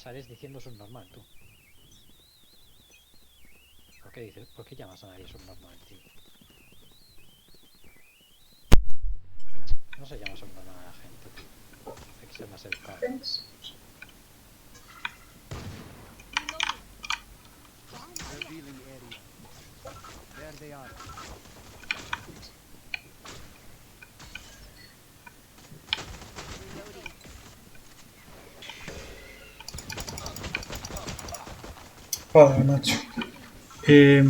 sales diciendo subnormal, tú. ¿Por qué dices? ¿Por qué llamas a nadie subnormal, tío? No se llama subnormal a la gente, tío. Hay que ser más educado. Thanks. Revealing area. There they are. Reloading. Joder, macho. Sí,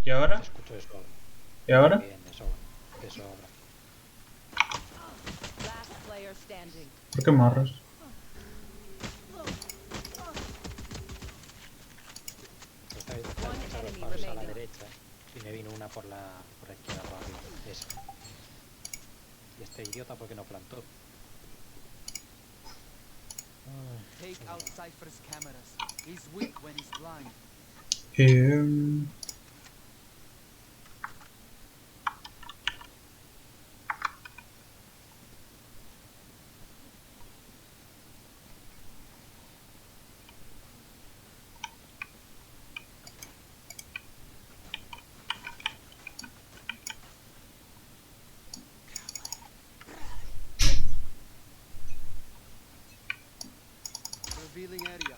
¿Y te ahora? escucho de sobra. ¿Y Muy ahora? bien, de sobra. De sobra. Last player standing. ¿Por qué morras? Pues esta vez estaba One echar los enemy pasos a la remaining. derecha y me vino una por la izquierda por arriba. Esa. Y este idiota, ¿por qué no plantó? Take out Cypher's cameras. He's weak when he's blind. Eh, Revealing area.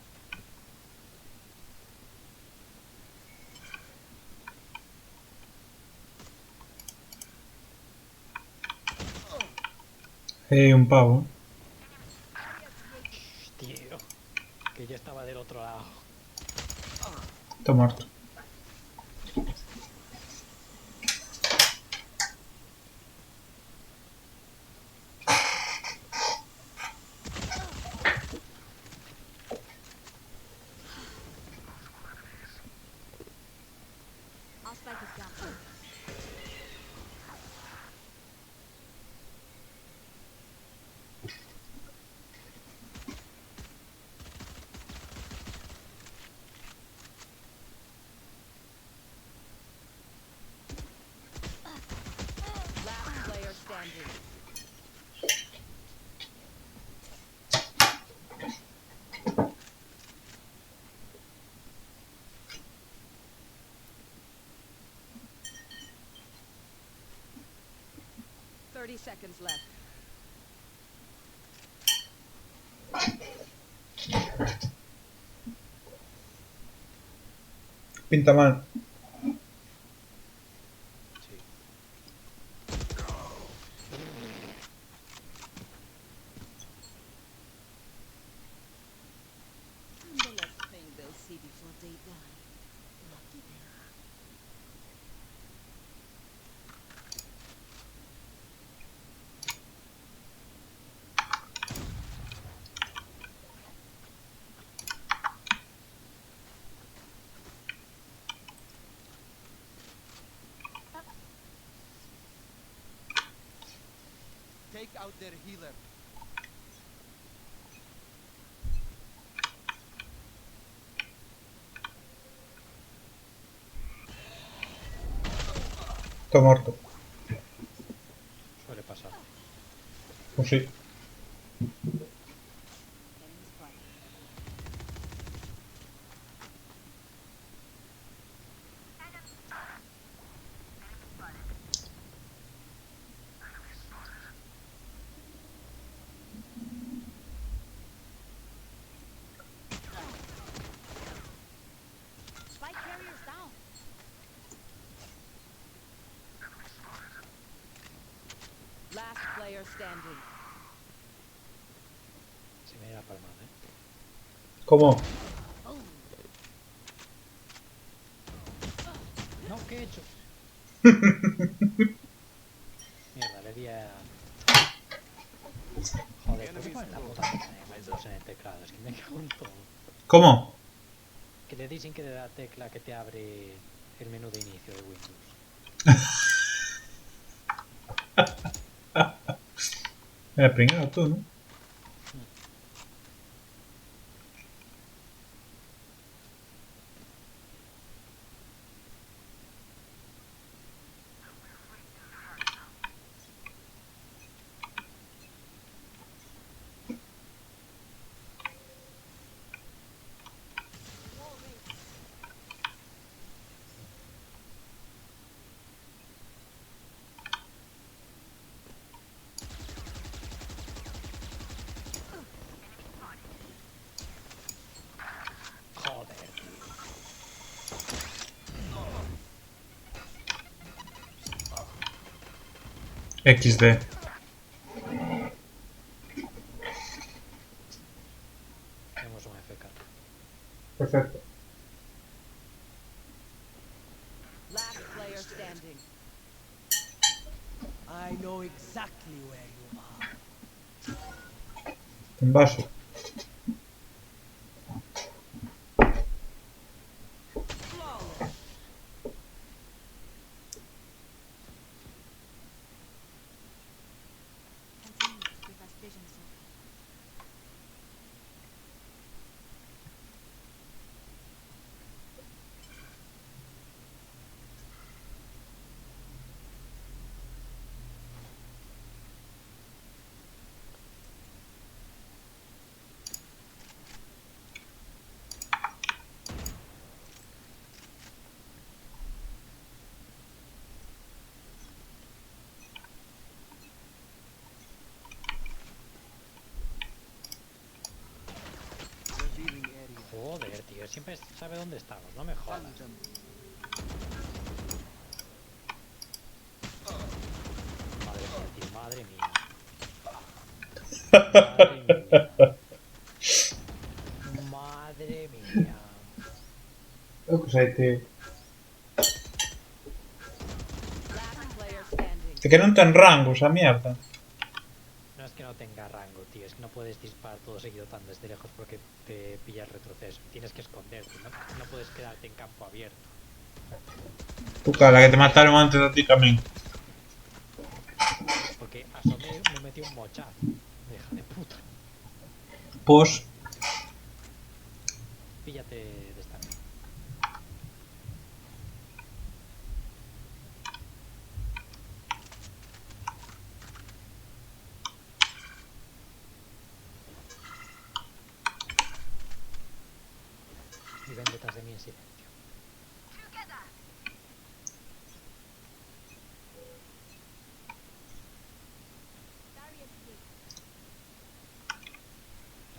un pavo. Shh, tío. Que yo estaba del otro lado. Está muerto. I'll spike his down. 30 seconds left. Pinta mal. Sí. The last thing they'll see before they die. Lucky them. Take out their healer. Está muerto. Suele pasar. Pues sí. Enemy spotted. Spike carriers down. Last player standing. Se me da palmada, ¿eh? ¿Cómo? Boom. No, ¿qué he hecho? Mierda, le di a... Joder, ¿por qué ponen la puta tecla de Windows en el teclado? Es que me cago en todo. ¿Cómo? Que le di sin querer la tecla que te abre el menú de inicio de Windows. Pringado tú, ¿no? XD. Tenemos un FK. Perfecto. Last player standing. I know exactly where you are. En vaso. Flawless. Continue to give us vision, Sophie. Revealing area. Joder, tío, siempre sabe dónde estamos, no me jodas. Phantom. Madre mía, tío, madre mía. Madre mía. Oh, pues ahí te... Last player standing. Te que non ten rango esa mierda. No es que no tenga rango, tío, es que no puedes disparar todo seguido tan desde lejos porque te pilla el retroceso. Tienes que esconderte, no puedes quedarte en campo abierto. Tu cara, que te mataron antes a ti tamén. Porque asomé, me metí un mochazo. Deja de puta. Pos. Píllate de esta vez. Y ven detrás de mí en silencio.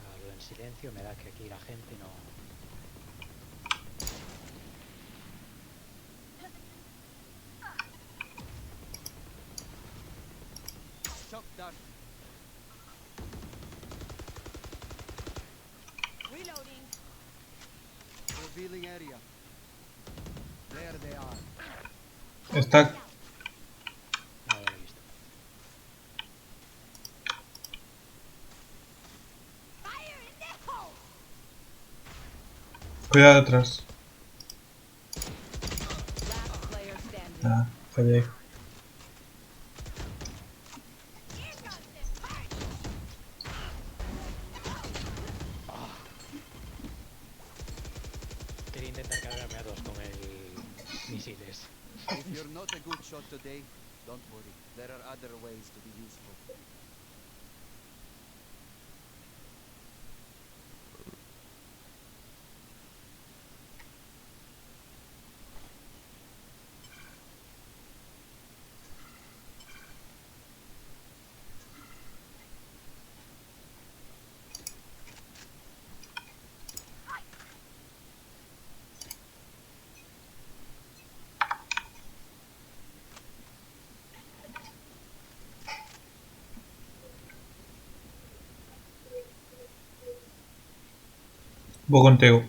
Hablo en silencio, me da que aquí la gente no... Shock dart. Reloading. Revealing area. There they are. Está... No, ya lo he visto. Fire in the hole. Cuidado atrás. Last player standing. Ah, fallé. Quería intentar cargarme a dos con el misiles. If you're not a good shot today, don't worry. There are other ways to be useful. Vou contigo.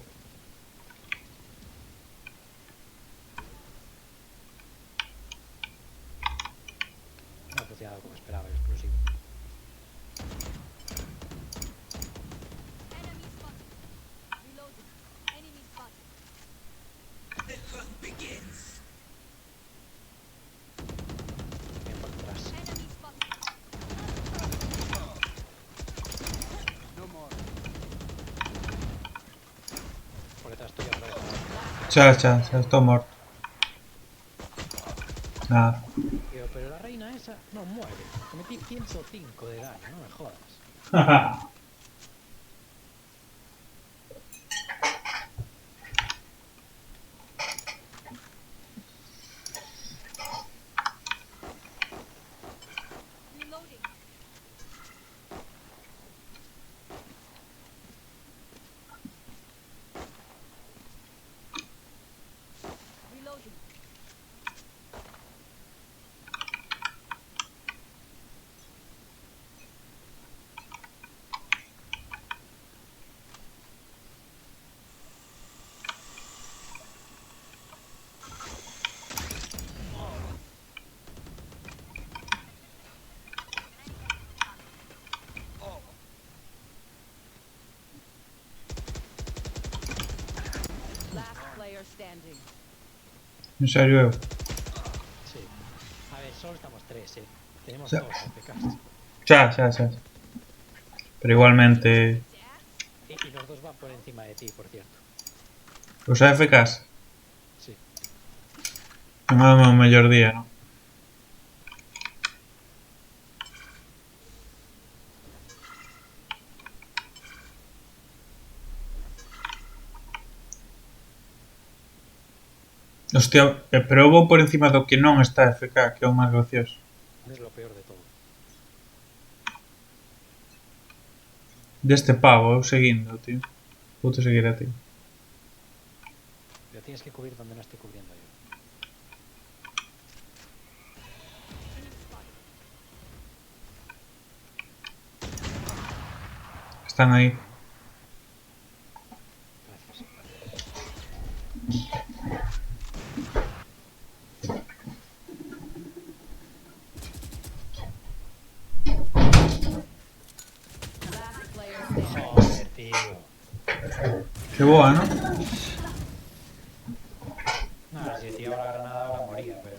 No ha funcionado como esperaba el explosivo. Enemy spotted. Reloading. Enemy spotted. Bien por detrás. Enemy spotted. No more. Por detrás tuyo otra vez. Xa, estou morto. Nada. Tío, pero la reina esa no muere. Me metí 105 de daño, no me jodas. Reloading. Reloading. standing. En serio. Sí. A ver, solo estamos 3, Tenemos Ya. 2 AFKs. Ya. Pero igualmente... Y los dos van por encima de ti, por cierto. Os AFKs. Sí. Non é o meu mellor día, non? Hostia, pero eu vou por encima do que non está FK, que é o máis gracioso. Es lo peor de todo. Deste pavo, eu seguindo, tío. Vou te seguir a ti. Pero tienes que cubrir donde no estoy cubriendo yo. Están aí. Gracias. Last player standing. Joder, tío. Que boa, non? No, si tiraba la granada ahora moría, pero...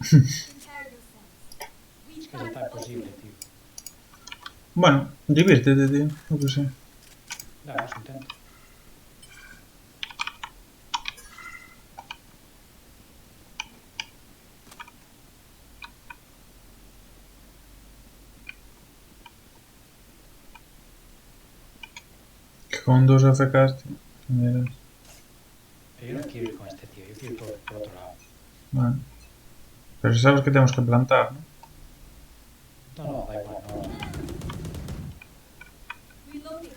Prepare yourselves. We Es que eso está imposible, tío. Bueno, divírtete, tío. Eu que sei. Dale, más intento. Que con dos AFKs, tío. Mira. Pero yo no quiero ir con este tío, yo quiero ir por otro lado. Bueno. Pero sabes que temos que plantar, non? No, da igual, no. reloading.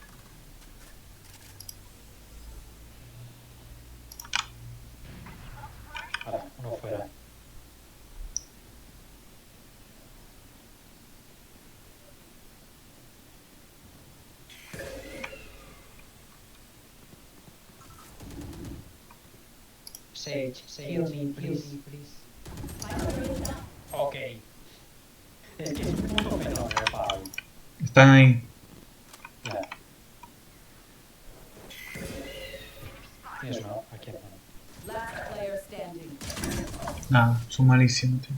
Vale, uno fuera. Sage, heal me, please. Ok. Es que es un puto fenómeno, Pau. Están aí. Ya. Tienes uno, aquí en mano. Last player standing. Nada, son malísimo, tío.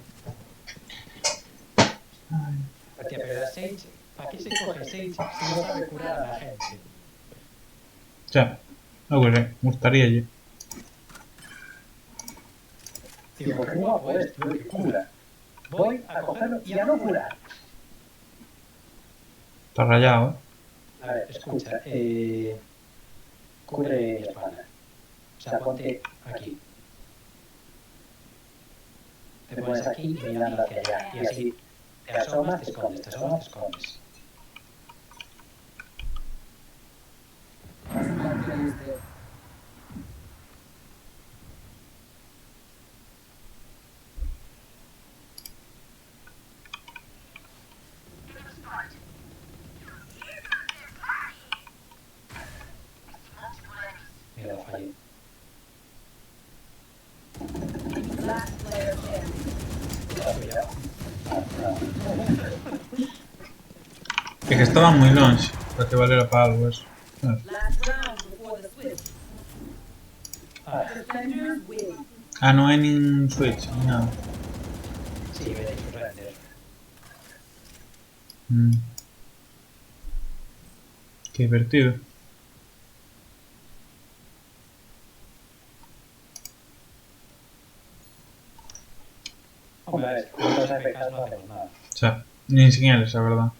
Ay. Hostia, pero la Sage, ¿para qué se coge Sage si no sabe curar a la gente? Ya. Eu que sei, gustaríalle. Digo, qué guapo es, tío, que cura. Voy a cogerlo y a no curar. Está rayado, A ver, escucha, cubre mi espalda. O sea, ponte aquí. Te pones aquí y mirando hacia allá. Y así te asomas, te escondes, te asomas, te escondes. Mierda, fallé. Last player standing. Cuidado. É que estaba moi longe para que valera para algo eso. Last round before the switch. Ah, Defenders win. Ah, non hai nin switch, nin nada. sí, vete a surrender. Que divertido. Hombre, a ver, con los AFKs no hacemos nada. O sea, nin sin eles, a verdad.